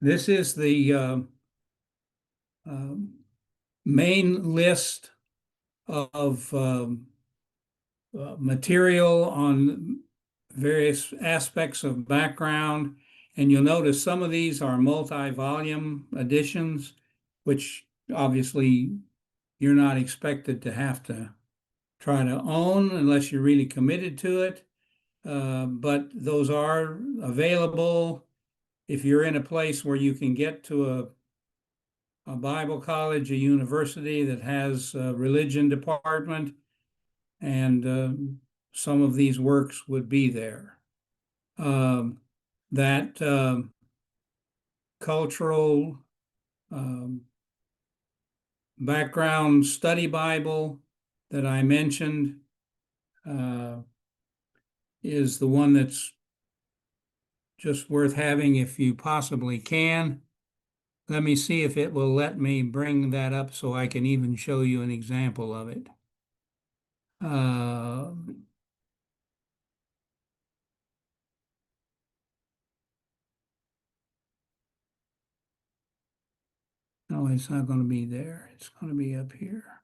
This is the um, main list of material on various aspects of background. And you'll notice some of these are multi-volume editions, which obviously you're not expected to have to try to own unless you're really committed to it. But those are available if you're in a place where you can get to a Bible college, a university that has a religion department, and some of these works would be there. That cultural um, background study Bible that I mentioned uh, is the one that's just worth having if you possibly can. Let me see if it will let me bring that up so I can even show you an example of it. Uh, no, it's not going to be there. It's going to be up here.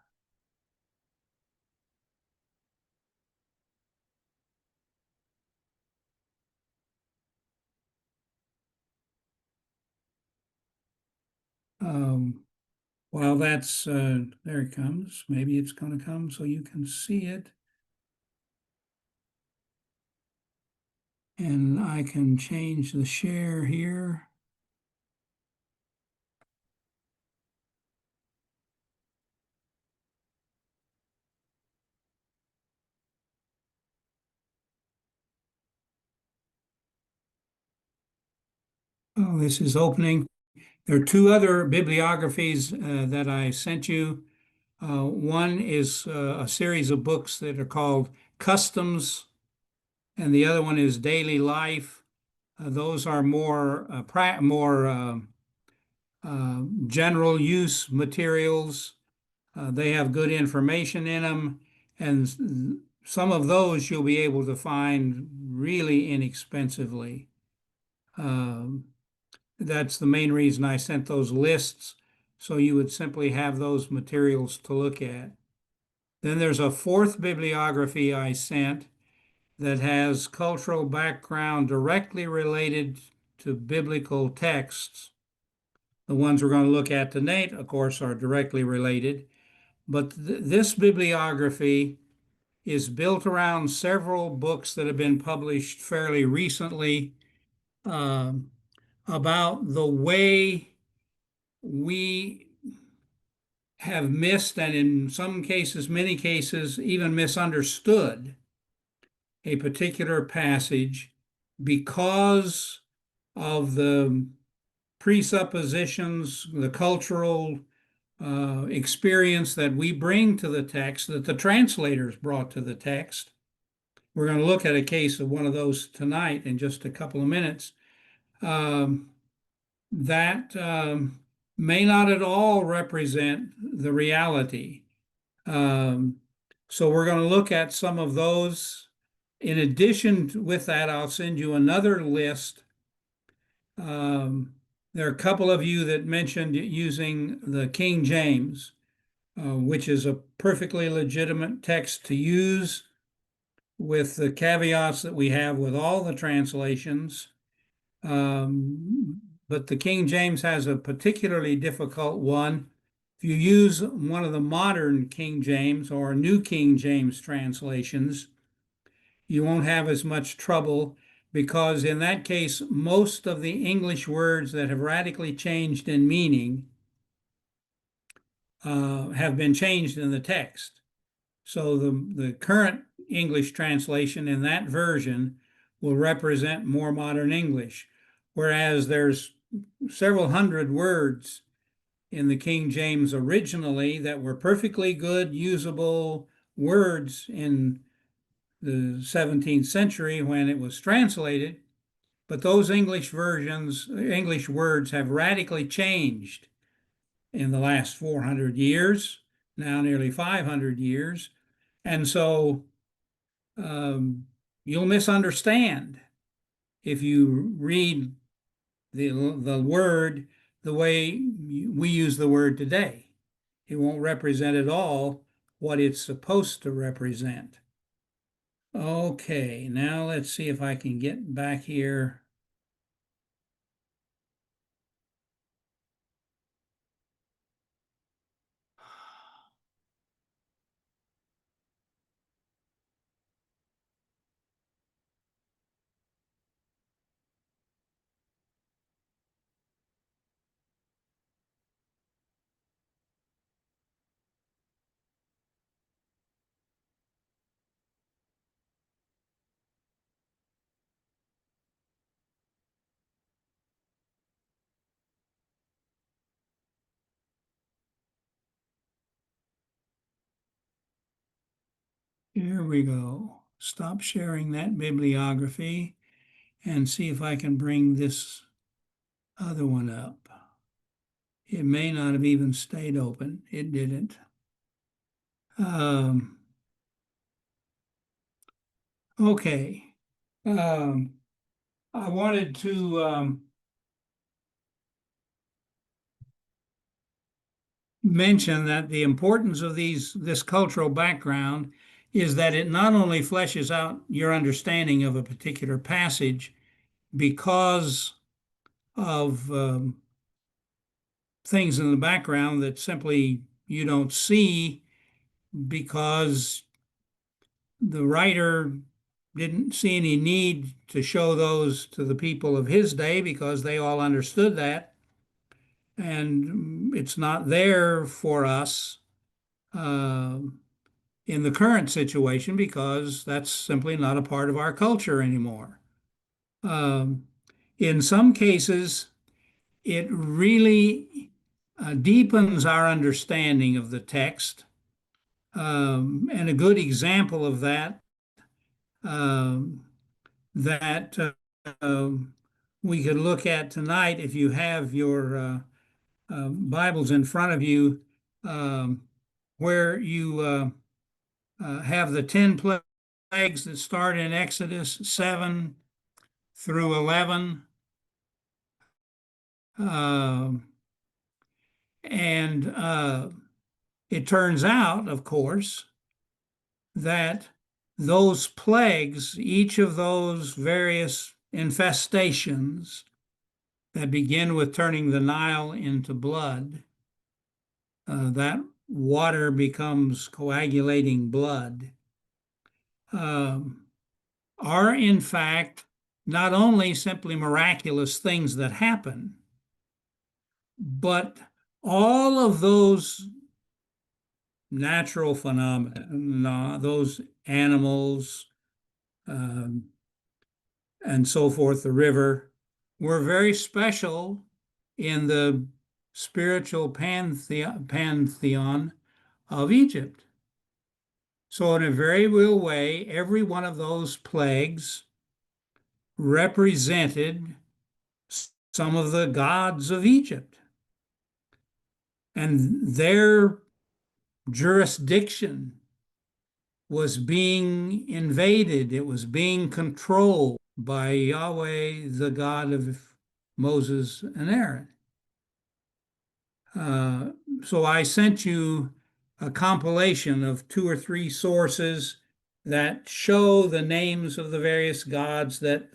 Um, while that's, there it comes. Maybe it's going to come so you can see it. And I can change the share here. Oh, this is opening. There are two other bibliographies that I sent you. One is a series of books that are called Customs, and the other one is Daily Life. Those are more general use materials. They have good information in them, and some of those you'll be able to find really inexpensively. Um, that's the main reason I sent those lists, so you would simply have those materials to look at. Then there's a fourth bibliography I sent that has cultural background directly related to biblical texts. The ones we're going to look at tonight, of course, are directly related, but this bibliography is built around several books that have been published fairly recently um, about the way we have missed, and in some cases, many cases, even misunderstood a particular passage because of the presuppositions, the cultural experience that we bring to the text, that the translators brought to the text. We're going to look at a case of one of those tonight in just a couple of minutes. That may not at all represent the reality. Um, so we're going to look at some of those. In addition with that, I'll send you another list. There are a couple of you that mentioned using the King James, which is a perfectly legitimate text to use with the caveats that we have with all the translations. But the King James has a particularly difficult one. If you use one of the modern King James or New King James translations, you won't have as much trouble because in that case, most of the English words that have radically changed in meaning have been changed in the text. So the current English translation in that version will represent more modern English, whereas there's several hundred words in the King James originally that were perfectly good, usable words in the 17th century when it was translated, but those English words have radically changed in the last 400 years, now nearly 500 years. And so you'll misunderstand if you read the word the way we use the word today. It won't represent at all what it's supposed to represent. Okay, now let's see if I can get back here. Here we go. Stop sharing that bibliography and see if I can bring this other one up. It may not have even stayed open. It didn't. Um, okay. Um, I wanted to mention that the importance of this cultural background is that it not only fleshes out your understanding of a particular passage because of things in the background that simply you don't see because the writer didn't see any need to show those to the people of his day because they all understood that. And it's not there for us uh, in the current situation because that's simply not a part of our culture anymore. Um, in some cases, it really deepens our understanding of the text. And a good example of that um, that we could look at tonight if you have your Bibles in front of you, um, where you have the 10 plagues that start in Exodus 7 through 11. And it turns out, of course, that those plagues, each of those various infestations that begin with turning the Nile into blood, that water becomes coagulating blood, um, are in fact not only simply miraculous things that happen, but all of those natural phenomena, those animals, um, and so forth, the river, were very special in the spiritual pantheon of Egypt. So, in a very real way, every one of those plagues represented some of the gods of Egypt. And their jurisdiction was being invaded, it was being controlled by Yahweh, the God of Moses and Aaron. Uh, so I sent you a compilation of 2 or 3 sources that show the names of the various gods that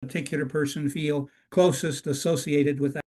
particular person feel closest associated with that.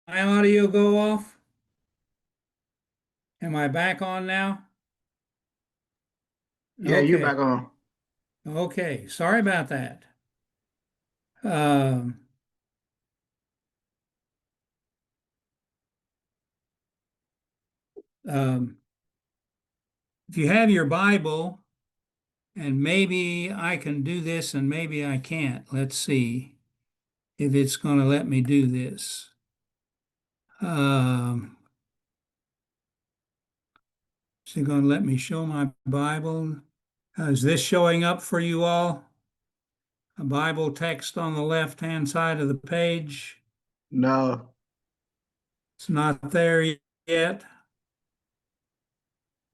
my audio go off? Am I back on now? Yeah, you Okay. back on. Okay. Sorry about that. Um, um, if you have your Bible, and maybe I can do this and maybe I can't. Let's see if it's going to let me do this. Um, is it going to let me show my Bible? Is this showing up for you all? A Bible text on the left-hand side of the page. No, It's not there yet.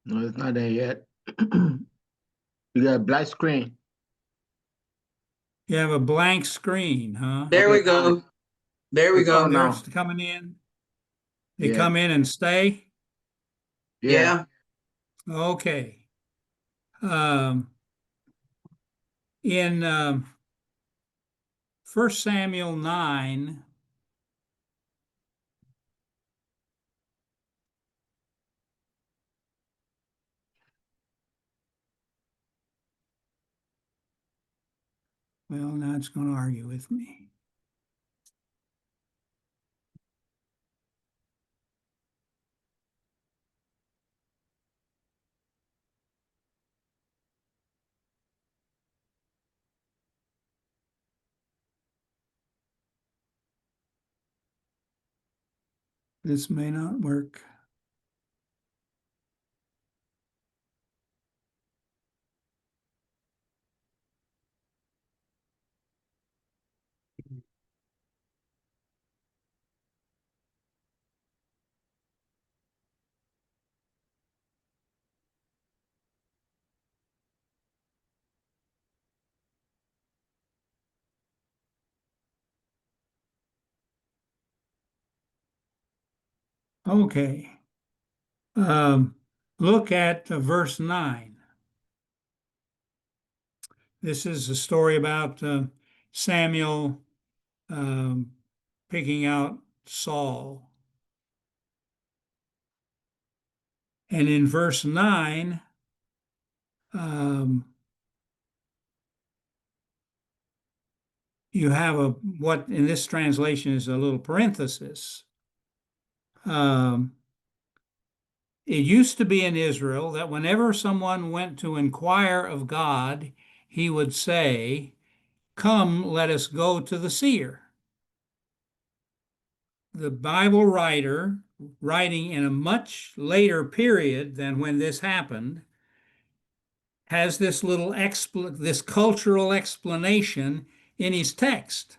no, it's not there yet. You got a black screen. You have a blank screen, huh? There Okay, we fine. go. There we It's go. on There it's now. coming in. They Yeah, come in and stay. yeah. Yeah. Okay. Um, in 1 Samuel 9, well, now it's going to argue with me. This may not work. Okay. Um, Look at verse 9. This is a story about Samuel um, picking out Saul. And in verse 9, um, you have what in this translation is a little parenthesis. Um, it used to be in Israel that whenever someone went to inquire of God, he would say, "Come, let us go to the seer." The Bible writer, writing in a much later period than when this happened, has this little this cultural explanation in his text.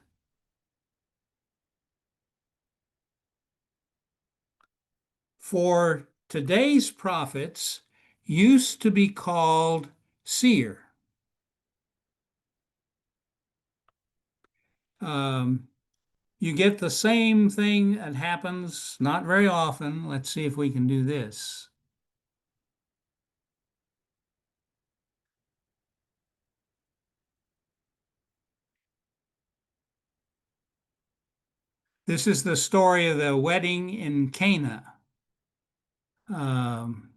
For today's prophets used to be called seer. Um, you get the same thing that happens not very often. Let's see if we can do this. This is the story of the wedding in Cana. Um,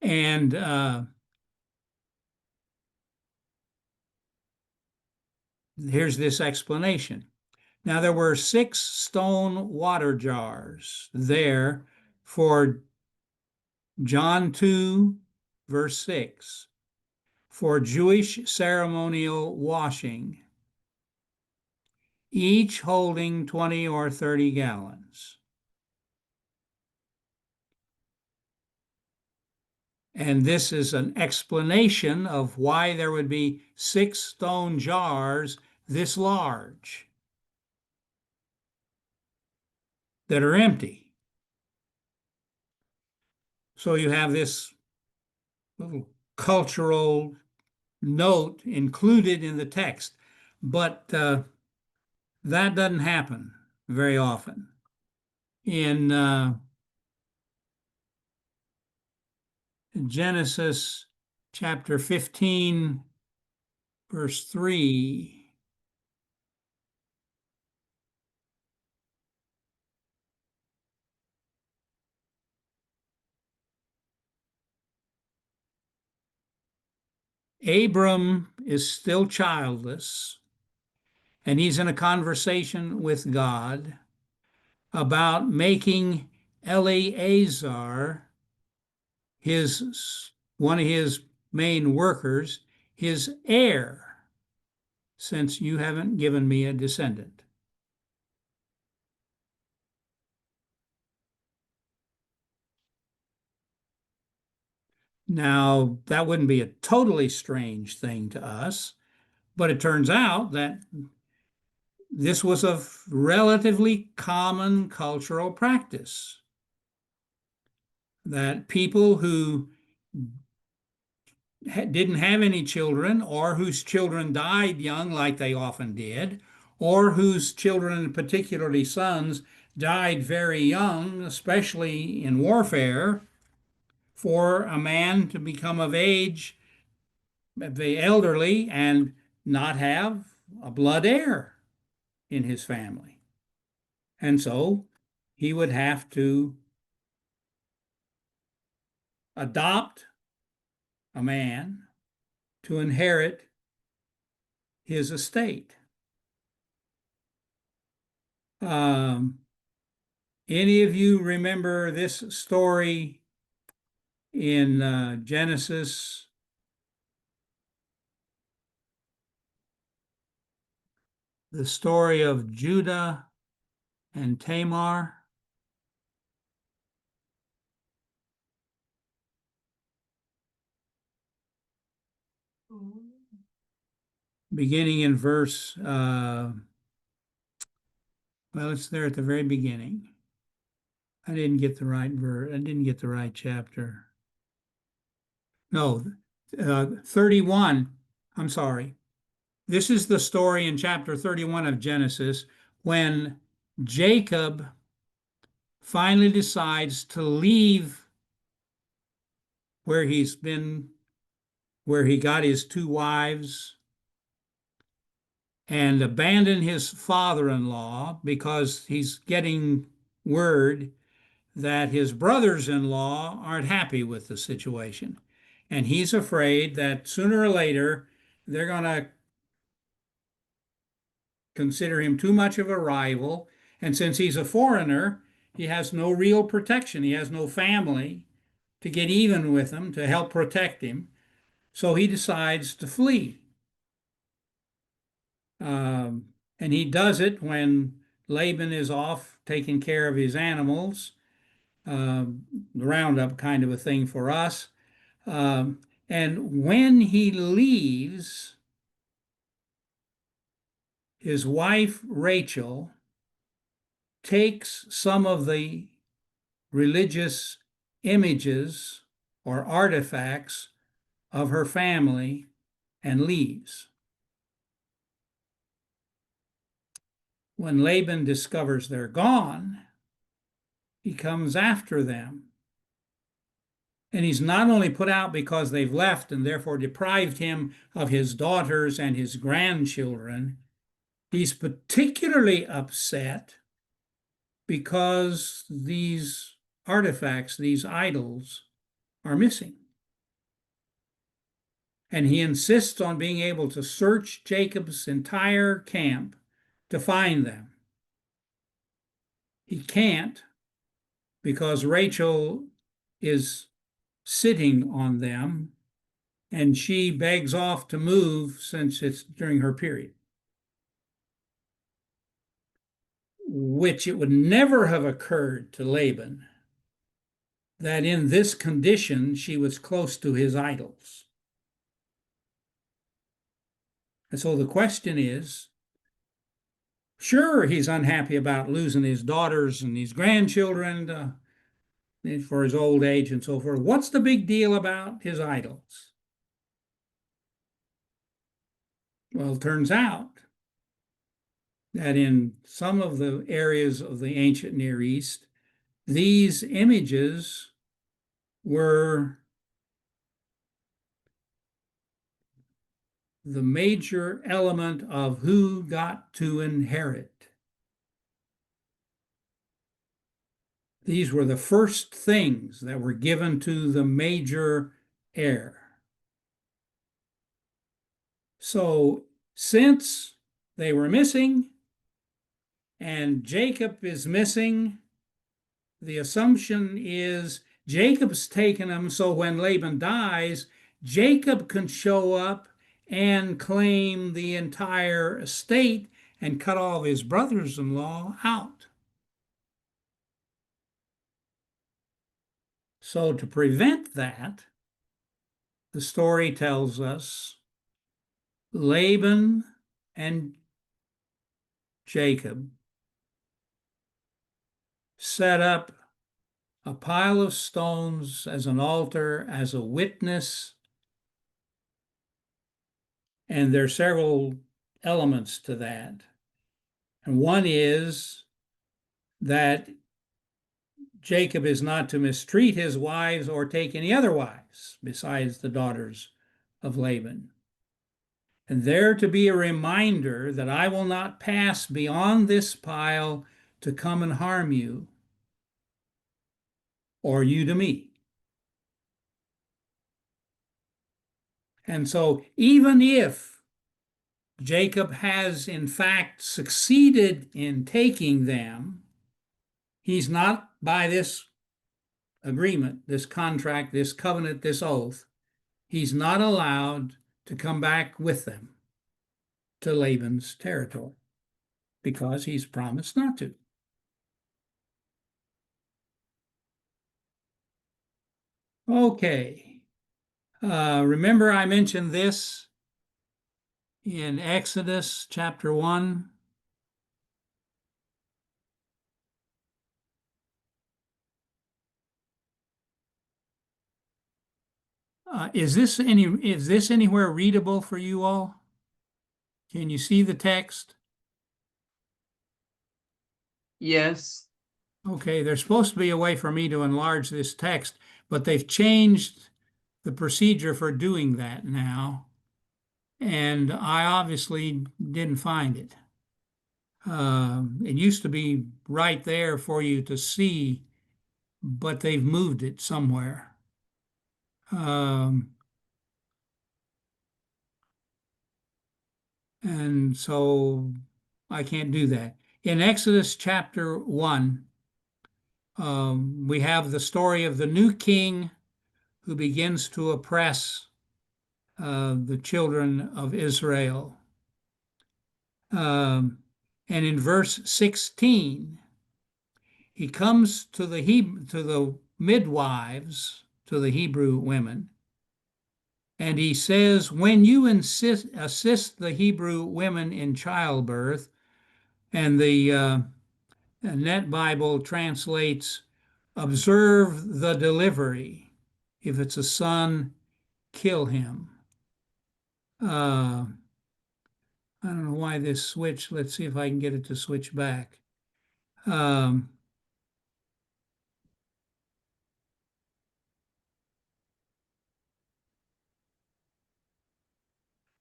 and here's this explanation. Now, there were 6 stone water jars there for John 2, verse 6, for Jewish ceremonial washing, each holding 20 or 30 gallons. And this is an explanation of why there would be 6 stone jars this large that are empty. So you have this little cultural note included in the text. But That doesn't happen very often. In Genesis chapter 15, verse 3, Abram is still childless, and he's in a conversation with God about making Eleazar, his one of his main workers, his heir, since you haven't given me a descendant. Now, that wouldn't be a totally strange thing to us, but it turns out that this was a relatively common cultural practice, that people who didn't have any children, or whose children died young, like they often did, or whose children, particularly sons, died very young, especially in warfare, for a man to become of age, the elderly, and not have a blood heir in his family. And so he would have to adopt a man to inherit his estate. Um, any of you remember this story in Genesis? The story of Judah and Tamar? Beginning in verse, well, it's there at the very beginning. I didn't get the right verse. I didn't get the right chapter. No, 31. I'm sorry. This is the story in chapter 31 of Genesis when Jacob finally decides to leave where he's been, where he got his two wives, and abandon his father-in-law because he's getting word that his brothers-in-law aren't happy with the situation. And he's afraid that sooner or later they're going to consider him too much of a rival. And since he's a foreigner, he has no real protection. He has no family to get even with him, to help protect him. So he decides to flee. And he does it when Laban is off taking care of his animals, the roundup kind of a thing for us. And when he leaves, his wife Rachel takes some of the religious images or artifacts of her family and leaves. When Laban discovers they're gone, he comes after them. And he's not only put out because they've left and therefore deprived him of his daughters and his grandchildren, he's particularly upset because these artifacts, these idols, are missing. And he insists on being able to search Jacob's entire camp to find them. He can't because Rachel is sitting on them and she begs off to move since it's during her period, which it would never have occurred to Laban that in this condition she was close to his idols. And so the question is, sure, he's unhappy about losing his daughters and his grandchildren for his old age and so forth. What's the big deal about his idols? Well, it turns out that in some of the areas of the ancient Near East, these images were the major element of who got to inherit. These were the first things that were given to the major heir. So, since they were missing and Jacob is missing, the assumption is Jacob's taken them, so when Laban dies, Jacob can show up and claim the entire estate and cut all his brothers-in-law out. So to prevent that, the story tells us Laban and Jacob set up a pile of stones as an altar, as a witness, and there are several elements to that. And one is that Jacob is not to mistreat his wives or take any other wives besides the daughters of Laban. And there to be a reminder that I will not pass beyond this pile to come and harm you, or you to me. And so even if Jacob has in fact succeeded in taking them, he's not, by this agreement, this contract, this covenant, this oath, he's not allowed to come back with them to Laban's territory because he's promised not to. Okay. Remember I mentioned this in Exodus chapter 1. Is this anywhere readable for you all? Can you see the text? Yes. Okay, there's supposed to be a way for me to enlarge this text, but they've changed the procedure for doing that now, and I obviously didn't find it. It used to be right there for you to see, but they've moved it somewhere. And so I can't do that. In Exodus chapter 1, we have the story of the new king who begins to oppress the children of Israel. And in verse 16, he comes to the midwives, to the Hebrew women, and he says, when you assist the Hebrew women in childbirth, and the Net Bible translates, observe the delivery. If it's a son, kill him. I don't know why this switched. Let's see if I can get it to switch back.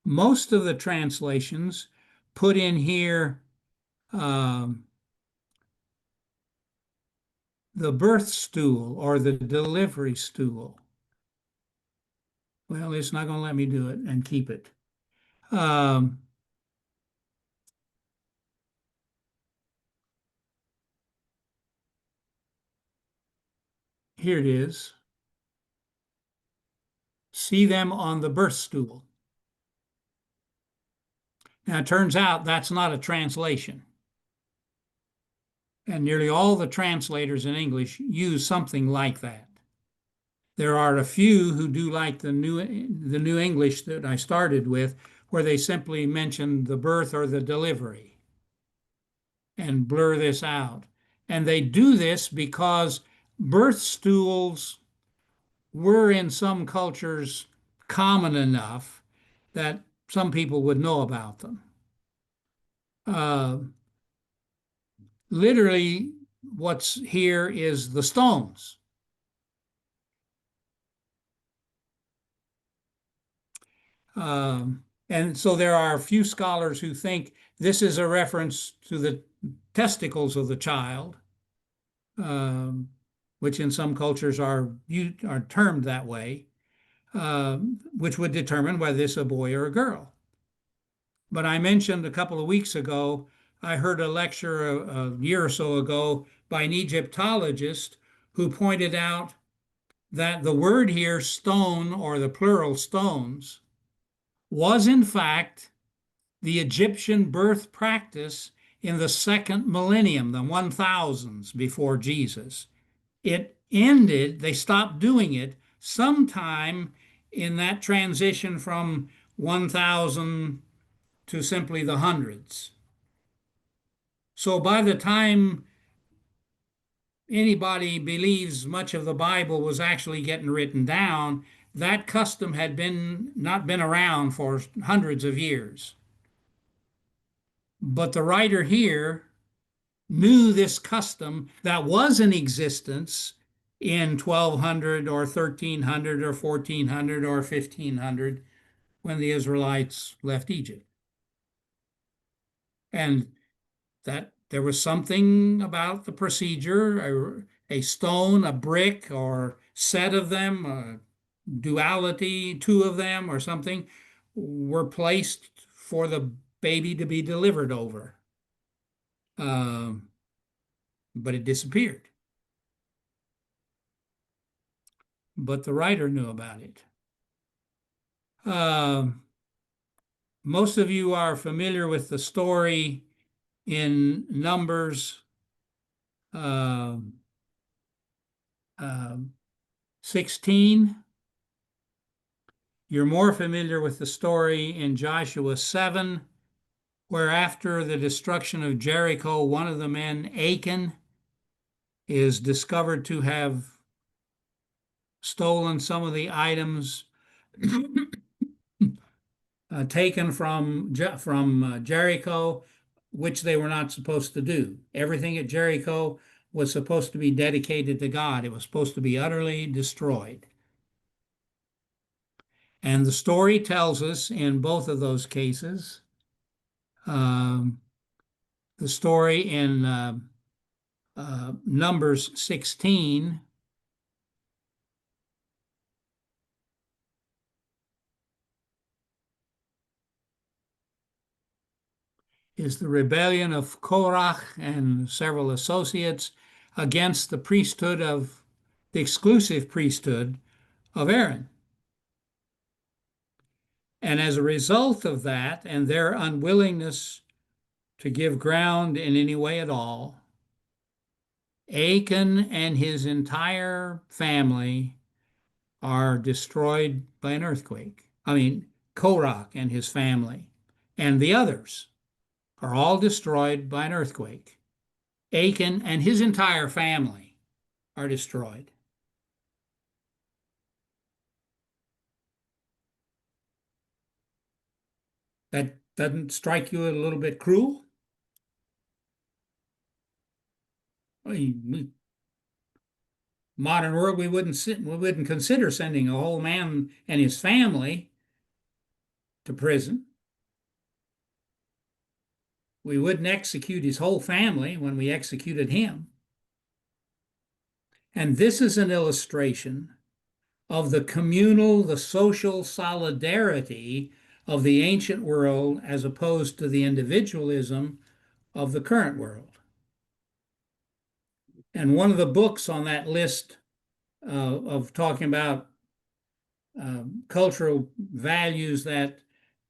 Most of the translations put in here the birth stool or the delivery stool. Well, it's not going to let me do it and keep it. Here it is. See them on the birth stool. Now, it turns out that's not a translation. And nearly all the translators in English use something like that. There are a few who do like the New English that I started with, where they simply mention the birth or the delivery and blur this out. And they do this because birth stools were in some cultures common enough that some people would know about them. literally what's here is the stones. And so there are a few scholars who think this is a reference to the testicles of the child, um, which in some cultures are termed that way, which would determine whether this is a boy or a girl. But I mentioned a couple of weeks ago, I heard a lecture a year or so ago by an Egyptologist who pointed out that the word here, stone, or the plural stones, was in fact the Egyptian birth practice in the second millennium, the 1000s before Jesus. It ended, they stopped doing it sometime in that transition from 1000 to simply the hundreds. So by the time anybody believes much of the Bible was actually getting written down, that custom had not been around for hundreds of years. But the writer here knew this custom that was in existence in 1200 or 1300 or 1400 or 1500 when the Israelites left Egypt. And that there was something about the procedure, a stone, a brick, or set of them, a duality, two of them, or something, were placed for the baby to be delivered over. But it disappeared. But the writer knew about it. Most of you are familiar with the story in Numbers 16. You're more familiar with the story in Joshua 7, where after the destruction of Jericho, one of the men, Achan, is discovered to have stolen some of the items taken from Jericho, which they were not supposed to do. Everything at Jericho was supposed to be dedicated to God. It was supposed to be utterly destroyed. And the story tells us in both of those cases, the story in Numbers 16 is the rebellion of Korach and several associates against the exclusive priesthood of Aaron. And as a result of that and their unwillingness to give ground in any way at all, Achan and his entire family are destroyed by an earthquake. I mean, Korach and his family and the others are all destroyed by an earthquake. Achan and his entire family are destroyed. That doesn't strike you a little bit cruel? I mean, modern world, we wouldn't consider sending a whole man and his family to prison. We wouldn't execute his whole family when we executed him. And this is an illustration of the communal, the social solidarity of the ancient world as opposed to the individualism of the current world. And one of the books on that list of talking about cultural values that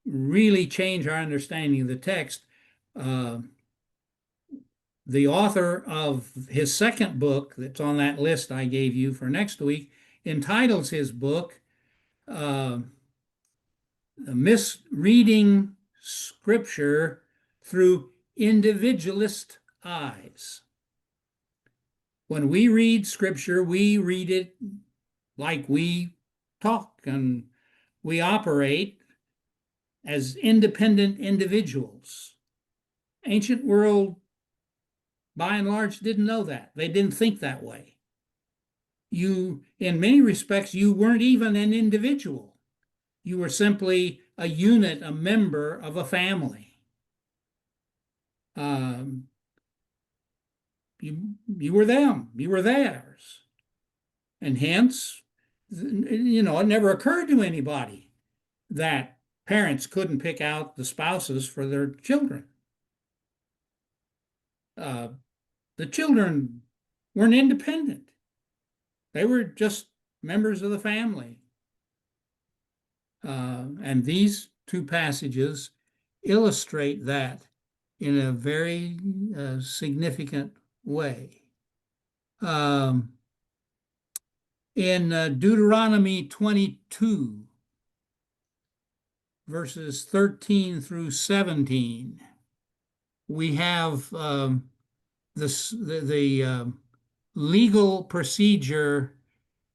really change our understanding of the text, the author of his second book that's on that list I gave you for next week entitles his book Misreading Scripture Through Individualist Eyes. When we read Scripture, we read it like we talk, and we operate as independent individuals. Ancient world by and large, didn't know that. They didn't think that way. In many respects, you weren't even an individual. You were simply a unit, a member of a family. Um, you were them, you were theirs. And hence, it never occurred to anybody that parents couldn't pick out the spouses for their children. The children weren't independent. They were just members of the family. And these two passages illustrate that in a very significant way. In Deuteronomy 22, verses 13 through 17, we have the legal procedure.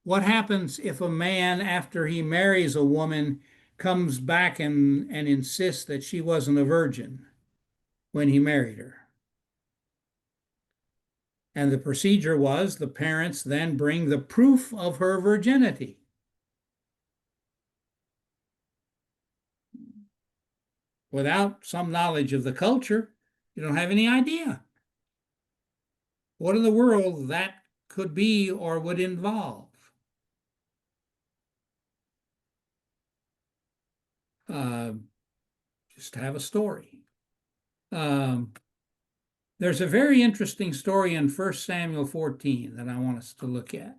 What happens if a man, after he marries a woman, comes back and insists that she wasn't a virgin when he married her? And the procedure was the parents then bring the proof of her virginity. Without some knowledge of the culture, you don't have any idea what in the world that could be or would involve. Just have a story. There's a very interesting story in 1 Samuel 14 that I want us to look at.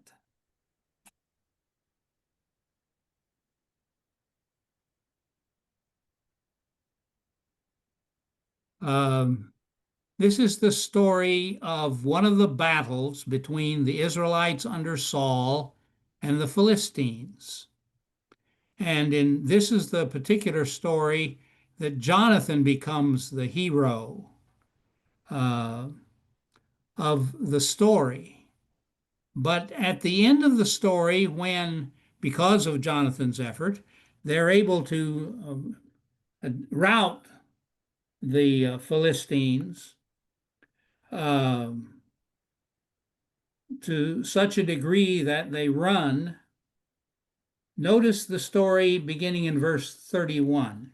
This is the story of one of the battles between the Israelites under Saul and the Philistines. And this is the particular story that Jonathan becomes the hero of the story. But at the end of the story, when, because of Jonathan's effort, they're able to rout the Philistines to such a degree that they run. Notice the story beginning in verse 31.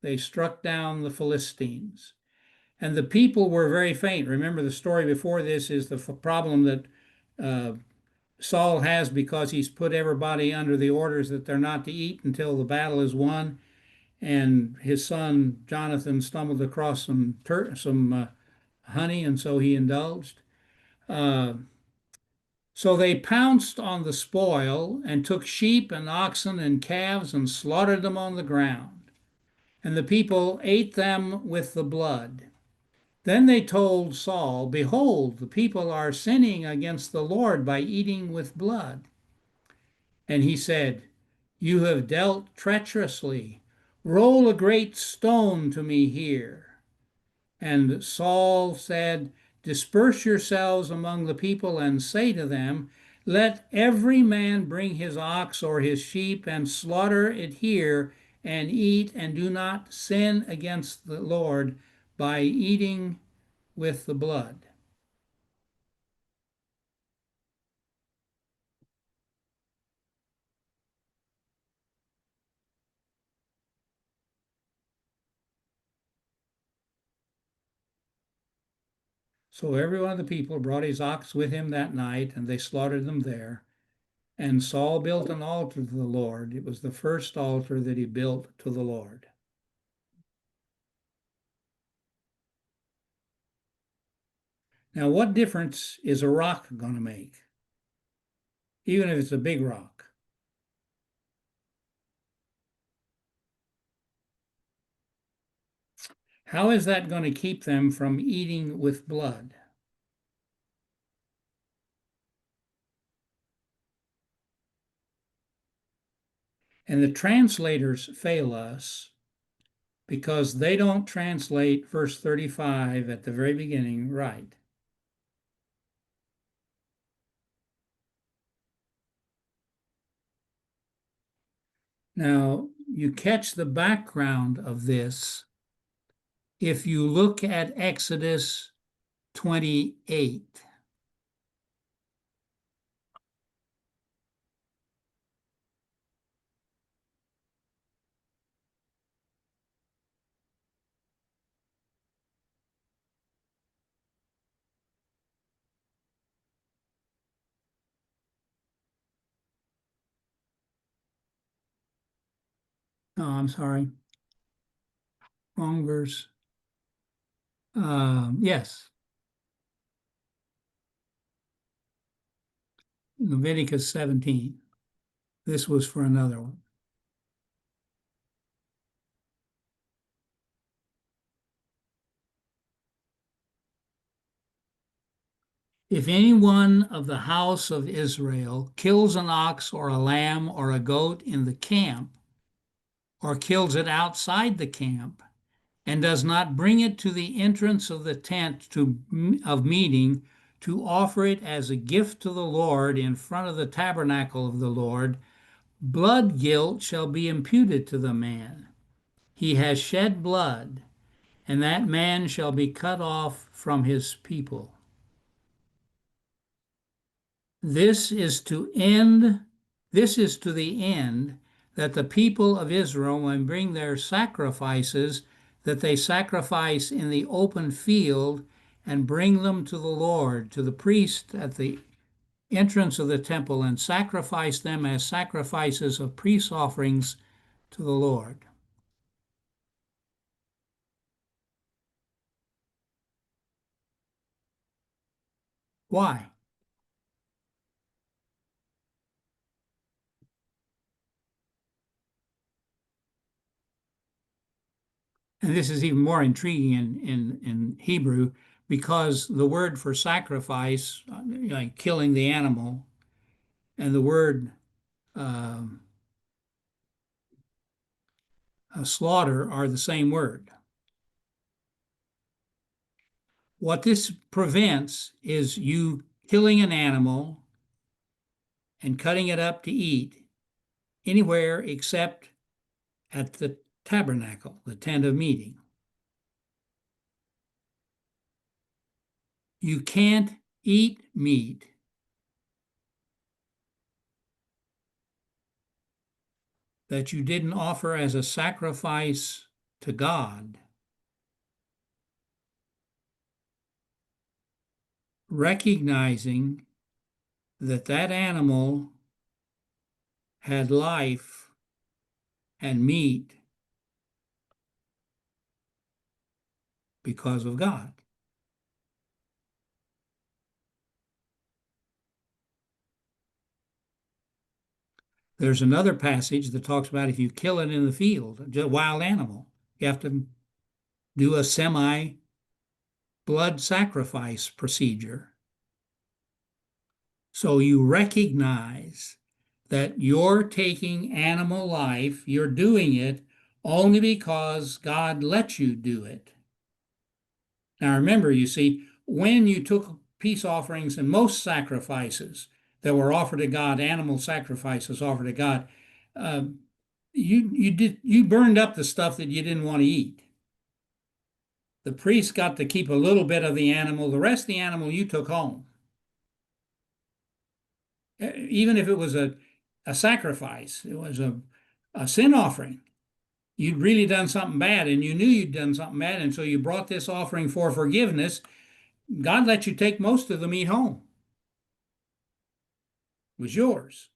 They struck down the Philistines, and the people were very faint. Remember, the story before this is the problem that Saul has because he's put everybody under the orders that they're not to eat until the battle is won. And his son Jonathan stumbled across some honey, and so he indulged. So they pounced on the spoil and took sheep and oxen and calves and slaughtered them on the ground. And the people ate them with the blood. Then they told Saul, "Behold, the people are sinning against the Lord by eating with blood." And he said, "You have dealt treacherously. Roll a great stone to me here." And Saul said, "Disperse yourselves among the people and say to them, let every man bring his ox or his sheep and slaughter it here and eat, and do not sin against the Lord by eating with the blood." So every one of the people brought his ox with him that night, and they slaughtered them there. And Saul built an altar to the Lord. It was the first altar that he built to the Lord. Now, what difference is a rock going to make? Even if it's a big rock. How is that going to keep them from eating with blood? And the translators fail us because they don't translate verse 35 at the very beginning right. Now, you catch the background of this if you look at Exodus 28. Oh, I'm sorry. Wrong verse. Yes. Leviticus 17. This was for another one. If any one of the house of Israel kills an ox or a lamb or a goat in the camp, or kills it outside the camp, and does not bring it to the entrance of the tent of meeting to offer it as a gift to the Lord in front of the tabernacle of the Lord, blood guilt shall be imputed to the man. He has shed blood, and that man shall be cut off from his people. This is to the end that the people of Israel, when bring their sacrifices, that they sacrifice in the open field and bring them to the Lord, to the priest at the entrance of the temple, and sacrifice them as sacrifices of peace offerings to the Lord. Why? And this is even more intriguing in Hebrew, because the word for sacrifice, like killing the animal, and the word slaughter are the same word. What this prevents is you killing an animal and cutting it up to eat anywhere except at the tabernacle, the tent of meeting. You can't eat meat that you didn't offer as a sacrifice to God, recognizing that that animal had life and meat because of God. There's another passage that talks about if you kill it in the field, a wild animal, you have to do a semi-blood sacrifice procedure. So you recognize that you're taking animal life, you're doing it only because God lets you do it. Now remember, you see, when you took peace offerings and most sacrifices that were offered to God, animal sacrifices offered to God, uh, you burned up the stuff that you didn't want to eat. The priest got to keep a little bit of the animal. The rest of the animal you took home. Even if it was a sacrifice, it was a sin offering. You'd really done something bad and you knew you'd done something bad, and so you brought this offering for forgiveness. God let you take most of the meat home. It was yours.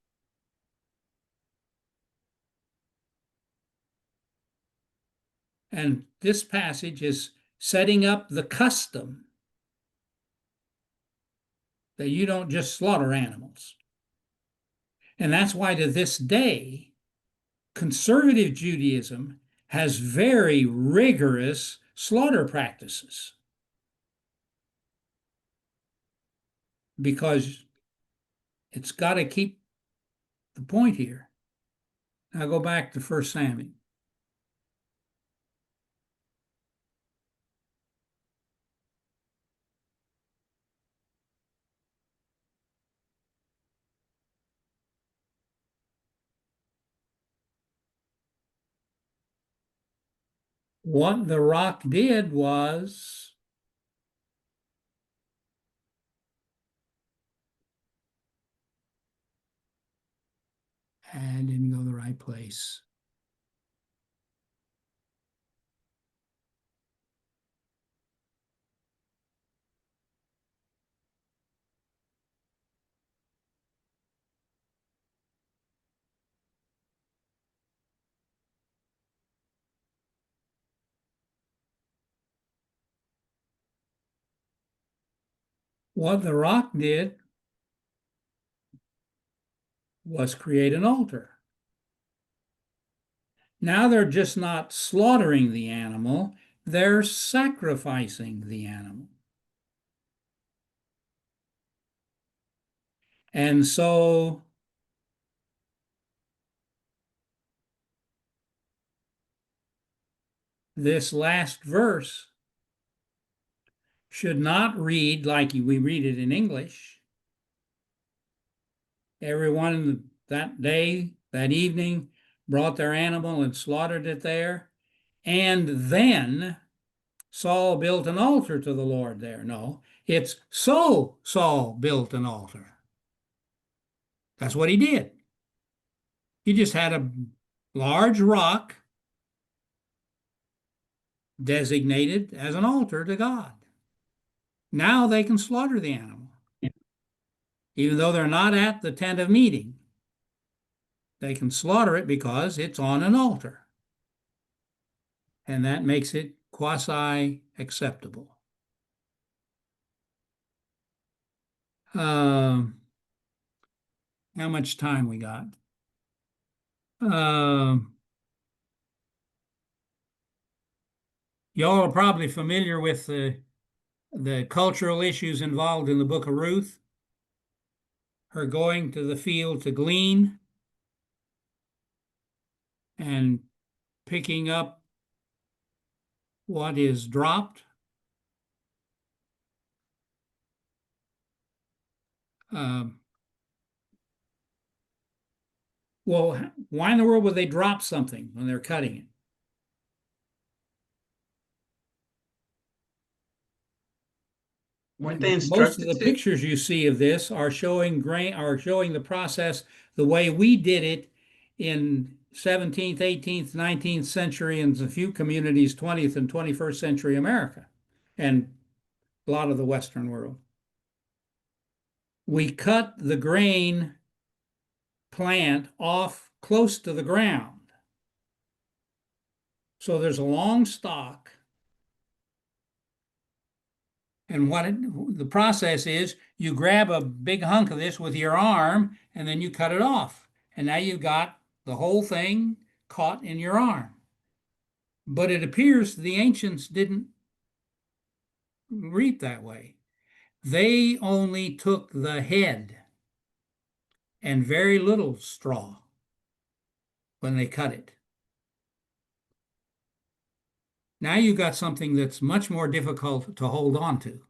And this passage is setting up the custom that you don't just slaughter animals. And that's why to this day, conservative Judaism has very rigorous slaughter practices, because it's got to keep the point here. Now go back to 1 Samuel. What the rock did was And didn't go the right place. What the rock did was create an altar. Now they're just not slaughtering the animal, they're sacrificing the animal. And so this last verse should not read like we read it in English. Everyone that day, that evening, brought their animal and slaughtered it there. And then Saul built an altar to the Lord there. No, it's so Saul built an altar. That's what he did. He just had a large rock designated as an altar to God. Now they can slaughter the animal. Even though they're not at the tent of meeting, they can slaughter it because it's on an altar. And that makes it quasi-acceptable. How much time we got? Y'all are probably familiar with the cultural issues involved in the book of Ruth. Her going to the field to glean and picking up what is dropped. Well, why in the world would they drop something when they're cutting it? Weren't they Most of instructed the to? pictures you see of this are showing the process the way we did it in 17th, 18th, 19th century, and a few communities, 20th and 21st century America, and a lot of the Western world. We cut the grain plant off close to the ground. So there's a long stalk. And the process is you grab a big hunk of this with your arm and then you cut it off. And now you've got the whole thing caught in your arm. But it appears the ancients didn't reap that way. They only took the head and very little straw when they cut it. Now you've got something that's much more difficult to hold on to,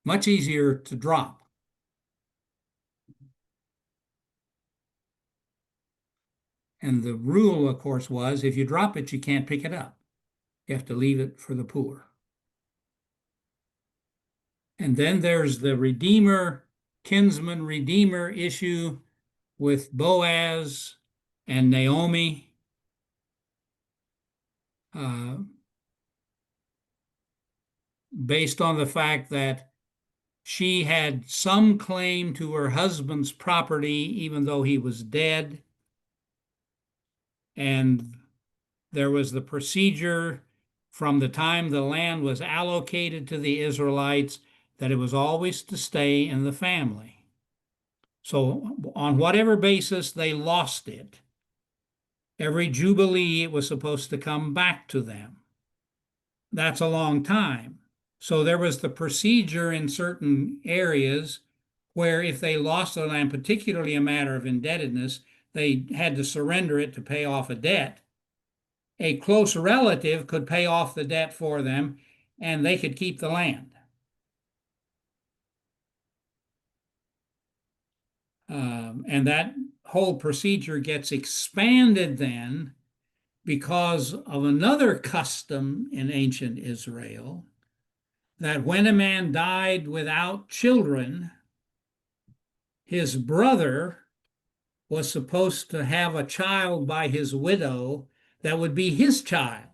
much easier to drop. And the rule, of course, was if you drop it, you can't pick it up. You have to leave it for the poor. And then there's the kinsman redeemer issue with Boaz and Naomi. Based on the fact that she had some claim to her husband's property, even though he was dead. And there was the procedure from the time the land was allocated to the Israelites that it was always to stay in the family. So on whatever basis they lost it, every Jubilee it was supposed to come back to them. That's a long time. So there was the procedure in certain areas where if they lost the land, particularly a matter of indebtedness, they had to surrender it to pay off a debt. A close relative could pay off the debt for them and they could keep the land. And that whole procedure gets expanded then because of another custom in ancient Israel, that when a man died without children, his brother was supposed to have a child by his widow that would be his child.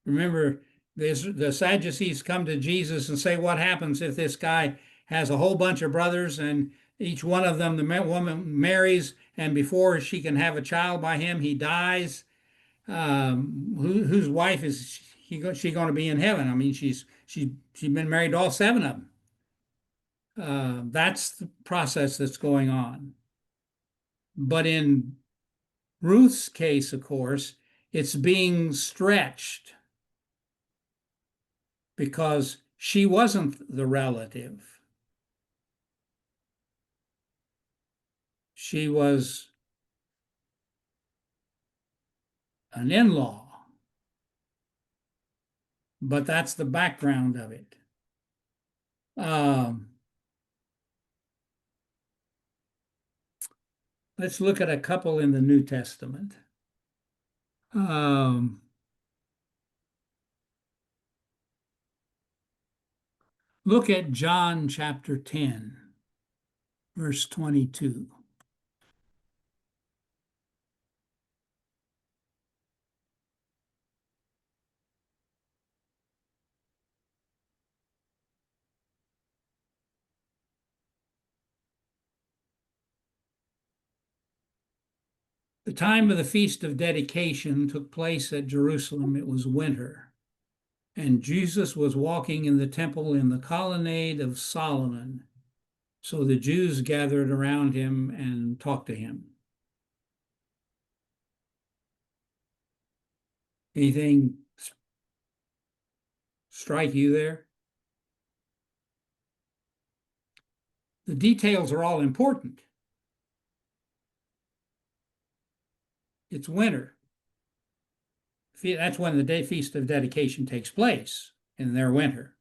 Remember, the Sadducees come to Jesus and say, what happens if this guy has a whole bunch of brothers and each one of them, the woman marries, and before she can have a child by him, he dies? Whose wife is she going to be in heaven? I mean, she's been married to all seven of them. That's the process that's going on. But in Ruth's case, of course, it's being stretched because she wasn't the relative. She was an in-law. But that's the background of it. Let's look at a couple in the New Testament. Look at John chapter 10, verse 22. The time of the Feast of Dedication took place at Jerusalem. It was winter, and Jesus was walking in the temple in the colonnade of Solomon. So the Jews gathered around him and talked to him. Anything strike you there? The details are all important. It's winter. That's when the day Feast of Dedication takes place, in their winter.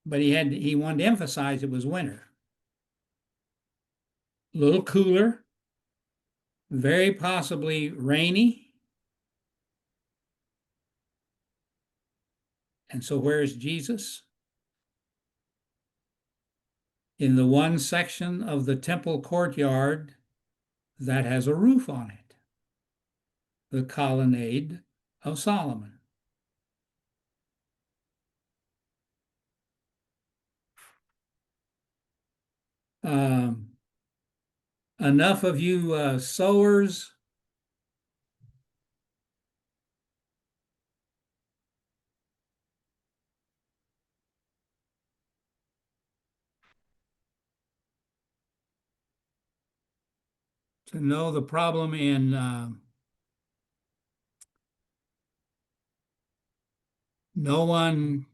But he wanted to emphasize it was winter. A little cooler, very possibly rainy. And so where is Jesus? In the one section of the temple courtyard that has a roof on it, the colonnade of Solomon. Enough of you sowers to know the problem in no one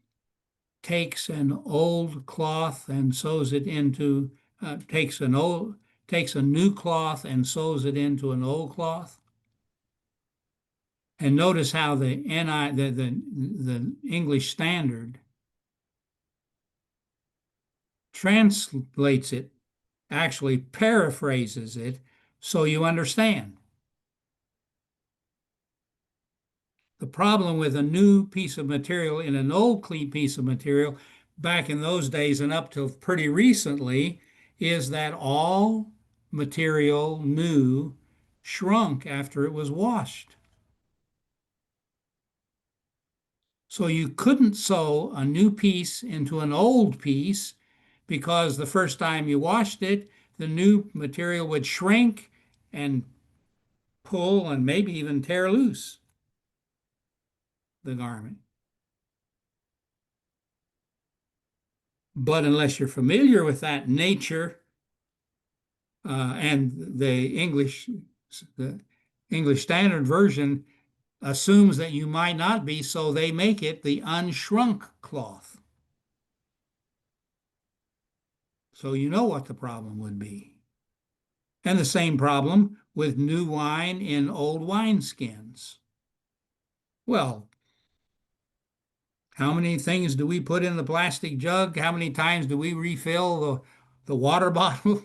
takes an old cloth and sews it into takes a new cloth and sews it into an old cloth. And notice how the English Standard translates it, actually paraphrases it, so you understand. The problem with a new piece of material in an old clean piece of material back in those days and up till pretty recently is that all material new shrunk after it was washed. So you couldn't sew a new piece into an old piece because the first time you washed it, the new material would shrink and pull and maybe even tear loose the garment. But unless you're familiar with that nature, and the English Standard Version assumes that you might not be, so they make it the unshrunk cloth. So you know what the problem would be. And the same problem with new wine in old wineskins. Well, how many things do we put in the plastic jug? How many times do we refill the water bottle?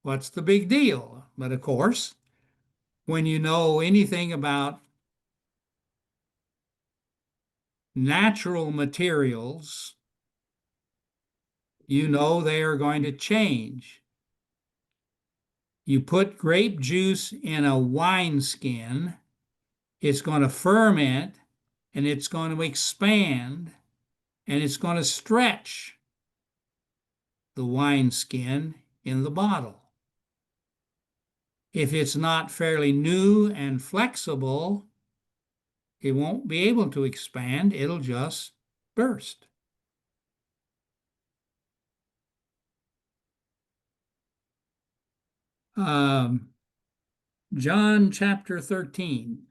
What's the big deal? But of course, when you know anything about natural materials, you know they are going to change. You put grape juice in a wineskin, it's going to ferment and it's going to expand and it's going to stretch the wineskin in the bottle. If it's not fairly new and flexible, it won't be able to expand, it'll just burst. John chapter 13.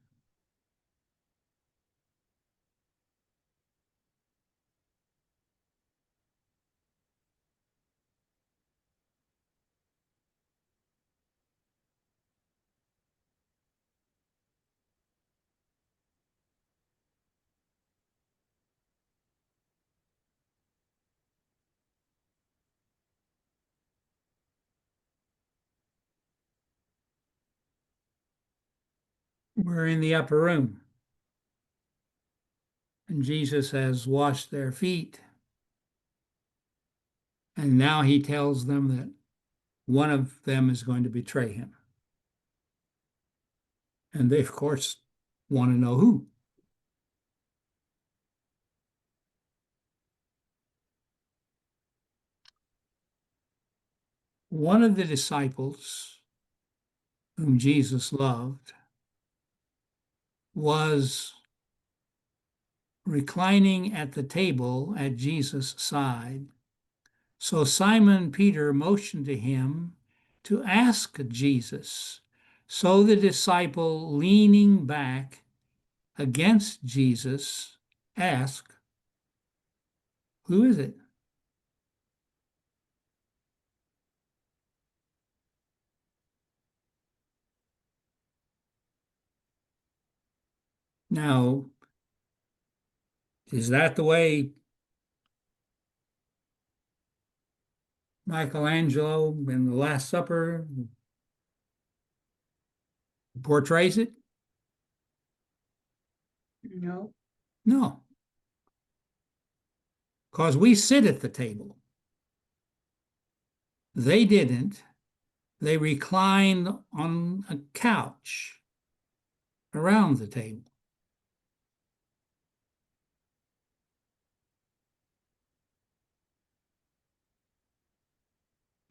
We're in the upper room, and Jesus has washed their feet. And now he tells them that one of them is going to betray him. And they, of course, want to know who. One of the disciples whom Jesus loved was reclining at the table at Jesus' side. So Simon Peter motioned to him to ask Jesus. So the disciple, leaning back against Jesus, asked, "Who is it?" Now, is that the way Michelangelo in The Last Supper portrays it? No. No, because we sit at the table. They didn't. They reclined on a couch around the table.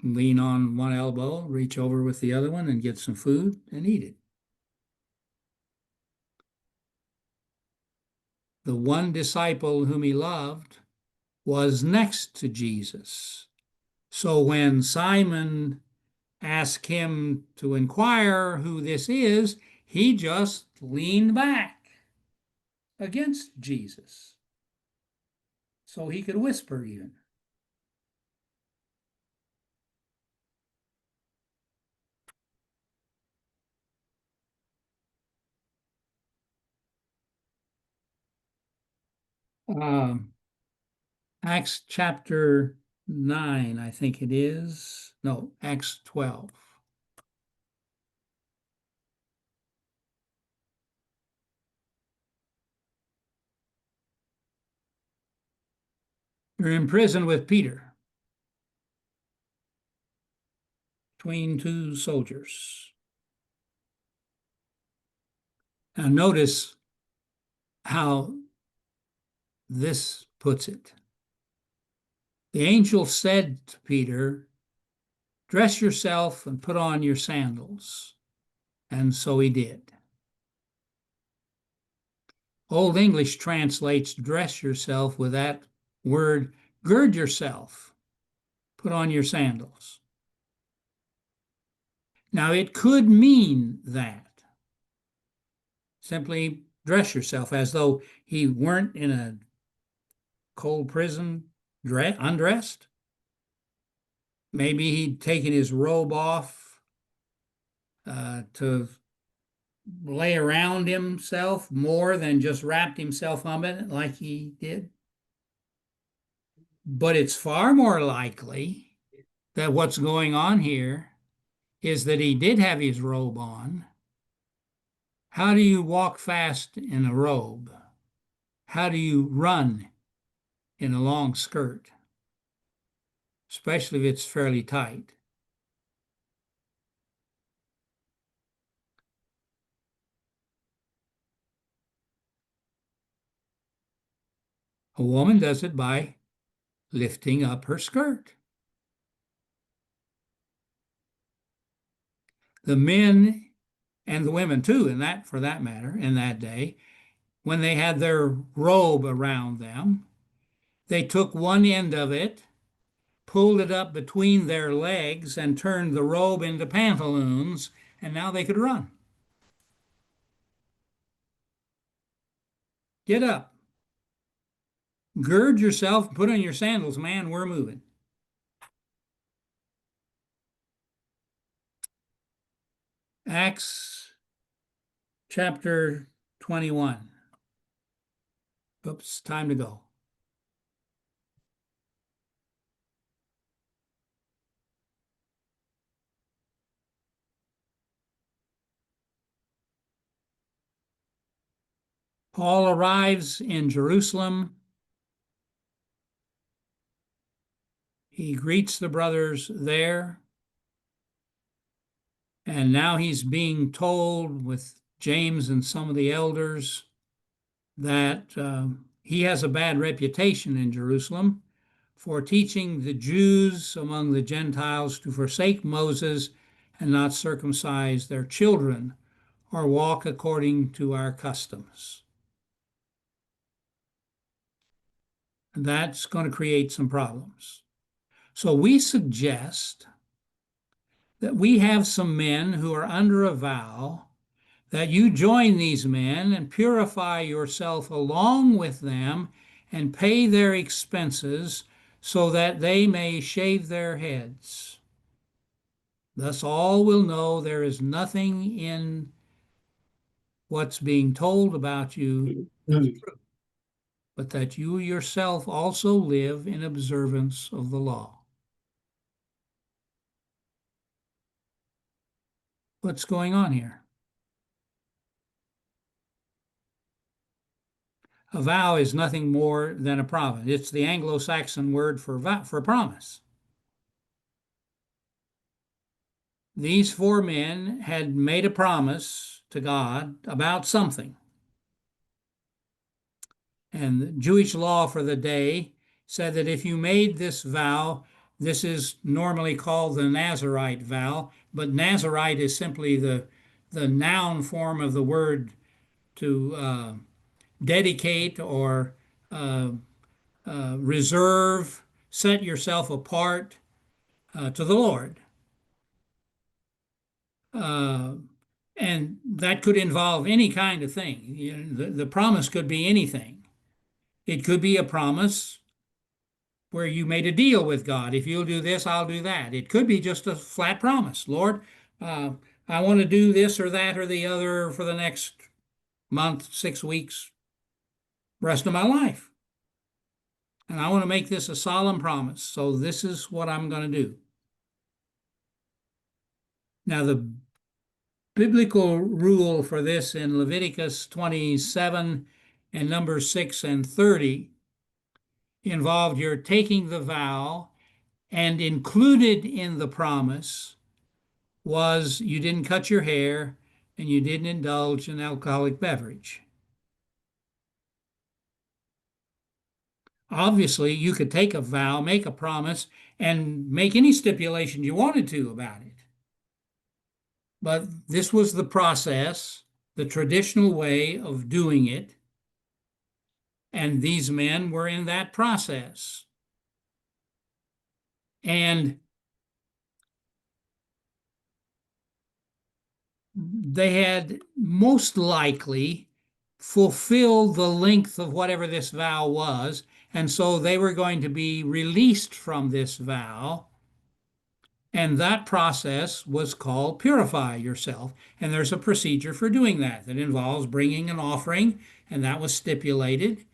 Lean on one elbow, reach over with the other one, and get some food and eat it. The one disciple whom he loved was next to Jesus. So when Simon asked him to inquire who this is, he just leaned back against Jesus so he could whisper even. Acts chapter 9, I think it is. No, Acts 12. You're in prison with Peter, between two soldiers. Now, notice how this puts it. The angel said to Peter, "Dress yourself and put on your sandals." And so he did. Old English translates dress yourself with that word, gird yourself, put on your sandals. Now, it could mean that. Simply dress yourself, as though he weren't in a cold prison undressed. Maybe he'd taken his robe off to lay around himself more than just wrapped himself up in it like he did. But it's far more likely that what's going on here is that he did have his robe on. How do you walk fast in a robe? How do you run in a long skirt? especially if it's fairly tight. A woman does it by lifting up her skirt. The men and the women too, in that, for that matter, in that day, when they had their robe around them, they took one end of it, pulled it up between their legs, and turned the robe into pantaloons, and now they could run. Get up. Gird yourself, put on your sandals, man, we're moving. Acts chapter 21. Oops, time to go. Paul arrives in Jerusalem. He greets the brothers there. And now he's being told with James and some of the elders that he has a bad reputation in Jerusalem for teaching the Jews among the Gentiles to forsake Moses and not circumcise their children or walk according to our customs. And that's going to create some problems. So we suggest that we have some men who are under a vow that you join these men and purify yourself along with them and pay their expenses so that they may shave their heads. Thus all will know there is nothing in what's being told about you that's true, but that you yourself also live in observance of the law. What's going on here? A vow is nothing more than a promise. It's the Anglo-Saxon word for promise. These four men had made a promise to God about something. And the Jewish law for the day said that if you made this vow, this is normally called the Nazirite vow, but Nazirite is simply the noun form of the word to dedicate or reserve, set yourself apart to the Lord. And that could involve any kind of thing. You know, the promise could be anything. It could be a promise where you made a deal with God. If you'll do this, I'll do that. It could be just a flat promise. Lord, I want to do this or that or the other for the next month, 6 weeks, rest of my life. And I want to make this a solemn promise. So this is what I'm going to do. Now, the biblical rule for this in Leviticus 27 and Numbers 6 and 30 involved your taking the vow, and included in the promise was you didn't cut your hair and you didn't indulge in alcoholic beverage. Obviously, you could take a vow, make a promise, and make any stipulation you wanted to about it. But this was the process, the traditional way of doing it. And these men were in that process. And they had most likely fulfilled the length of whatever this vow was. And so they were going to be released from this vow. And that process was called purify yourself. And there's a procedure for doing that involves bringing an offering, and that was stipulated.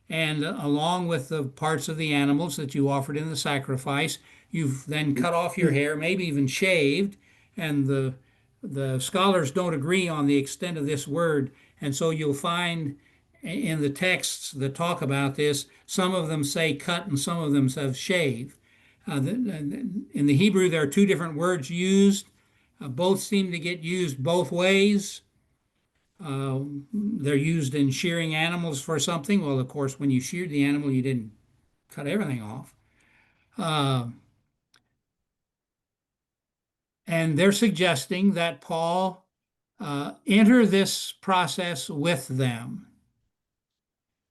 And along with the parts of the animals that you offered in the sacrifice, you've then cut off your hair, maybe even shaved. And the scholars don't agree on the extent of this word. And so you'll find in the texts that talk about this, some of them say cut and some of them say shave. In the Hebrew, there are two different words used. Both seem to get used both ways. They're used in shearing animals for something. Well, of course, when you sheared the animal, you didn't cut everything off. And they're suggesting that Paul enter this process with them.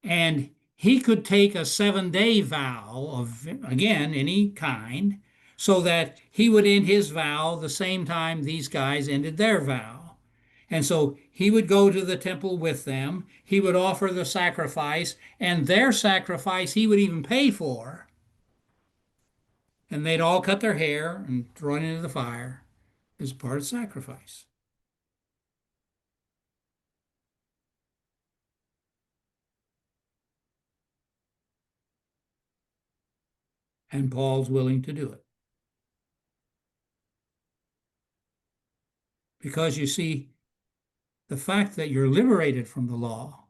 And he could take a 7-day vow of, again, any kind, so that he would end his vow the same time these guys ended their vow. And so he would go to the temple with them, he would offer the sacrifice, and their sacrifice he would even pay for. And they'd all cut their hair and throw it into the fire as part of sacrifice. And Paul's willing to do it. Because you see, the fact that you're liberated from the law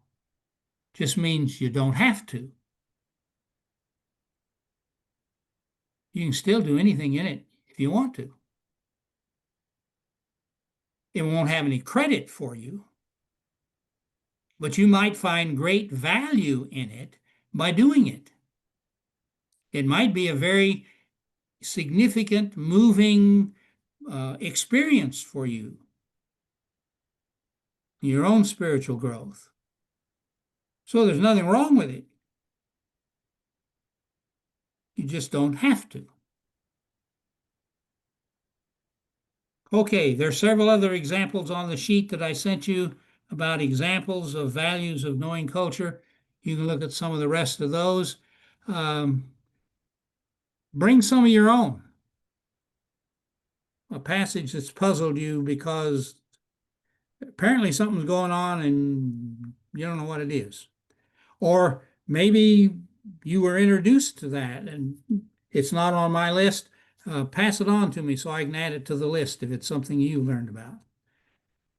just means you don't have to. You can still do anything in it if you want to. It won't have any credit for you, but you might find great value in it by doing it. It might be a very significant, moving experience for you, your own spiritual growth. So there's nothing wrong with it. You just don't have to. Okay, there are several other examples on the sheet that I sent you about examples of values of knowing culture. You can look at some of the rest of those. Bring some of your own. A passage that's puzzled you because apparently something's going on and you don't know what it is. Or maybe you were introduced to that and it's not on my list. Pass it on to me so I can add it to the list if it's something you learned about.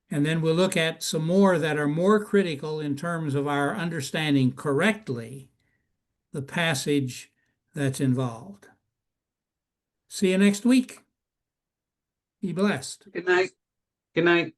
And then we'll look at some more that are more critical in terms of our understanding correctly the passage that's involved. See you next week. Be blessed. Good night. Good night.